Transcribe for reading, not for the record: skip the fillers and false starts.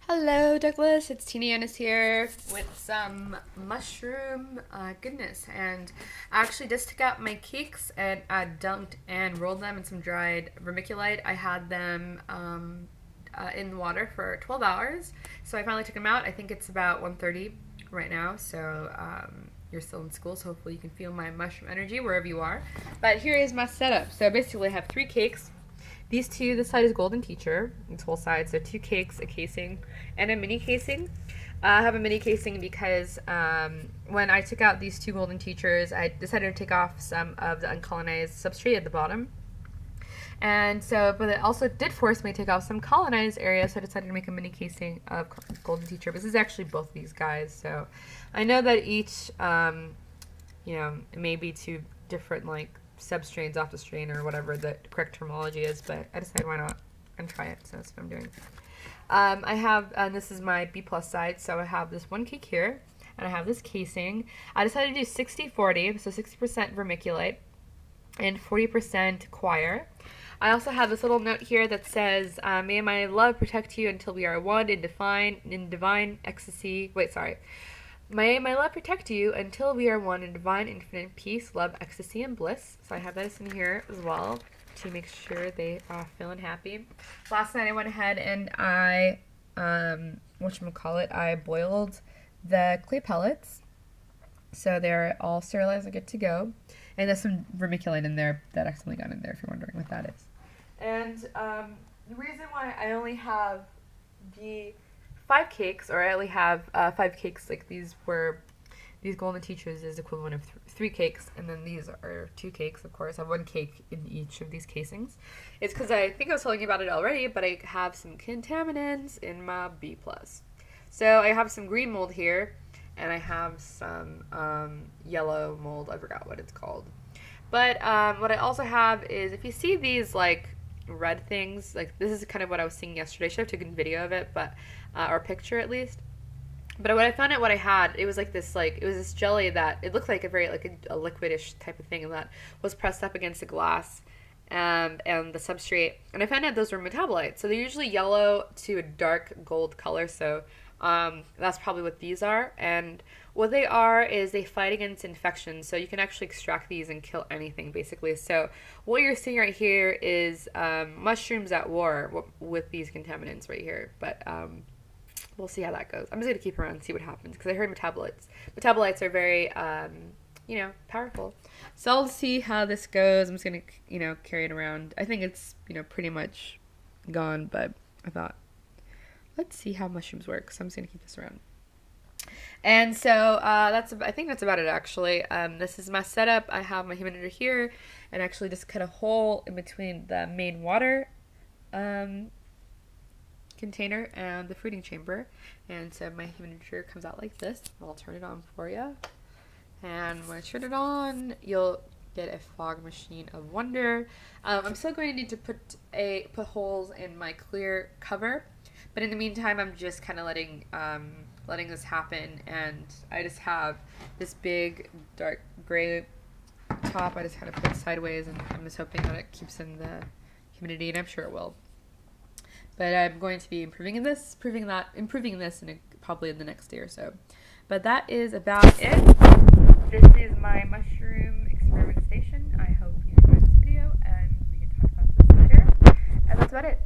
Hello, Douglas. It's Tina Yanis here with some mushroom goodness. And I actually just took out my cakes and I dunked and rolled them in some dried vermiculite. I had them in water for 12 hours. So I finally took them out. I think it's about 1:30 right now. So you're still in school, so hopefully you can feel my mushroom energy wherever you are. But here is my setup. So basically I have three cakes. These two, this side is Golden Teacher, this whole side, so two cakes, a casing, and a mini casing. I have a mini casing because when I took out these two Golden Teachers, I decided to take off some of the uncolonized substrate at the bottom. And so, but it also did force me to take off some colonized areas, so I decided to make a mini casing of Golden Teacher. But this is actually both these guys, so I know that each, it may be two different, like, substrains off the strain or whatever the correct terminology is, but I decided why not and try it, so that's what I'm doing. I have, and this is my B plus side, so I have this one cake here, and I have this casing. I decided to do 60-40, so 60% vermiculite and 40% coir. I also have this little note here that says, may my love protect you until we are one in divine ecstasy. May my love protect you until we are one in divine, infinite peace, love, ecstasy, and bliss. So I have that in here as well to make sure they are feeling happy. Last night I went ahead and I, I boiled the clay pellets. So they're all sterilized and good to go. And there's some vermiculite in there that accidentally got in there if you're wondering what that is. And the reason why I only have the 5 cakes, or I only have 5 cakes, like these Golden Teachers is equivalent of 3 cakes, and then these are 2 cakes, of course. I have 1 cake in each of these casings. It's because I think I was telling you about it already, but I have some contaminants in my B+. So I have some green mold here, and I have some yellow mold. I forgot what it's called. But what I also have is, if you see these, like, red things, like, this is kind of what I was seeing yesterday. I should have taken a video of it, but or picture at least. But when I found out what I had, it was like this, like, it was this jelly that it looked like a very, like, a liquidish type of thing that was pressed up against the glass and the substrate. And I found out those were metabolites. So they're usually yellow to a dark gold color. So that's probably what these are. And what they are is they fight against infection. So you can actually extract these and kill anything, basically. So what you're seeing right here is mushrooms at war with these contaminants right here. But we'll see how that goes. I'm just going to keep around and see what happens, because I heard metabolites are very, powerful. So I'll see how this goes. I'm just going to, carry it around. I think it's, pretty much gone, but I thought, let's see how mushrooms work. So I'm just going to keep this around. And so I think that's about it, actually. This is my setup. I have my humidifier here, and actually just cut a hole in between the main water container and the fruiting chamber. And so my humidifier comes out like this. I'll turn it on for you. And when I turn it on, you'll get a fog machine of wonder. I'm still going to need to put holes in my clear cover, but in the meantime, I'm just kind of letting this happen. And I just have this big dark gray top. I just kind of put it sideways, and I'm just hoping that it keeps in the humidity, and I'm sure it will. But I'm going to be improving this probably in the next day or so. But that is about it. This is my mushroom experiment station. I hope you enjoyed this video, and we can talk about this later. And that's about it.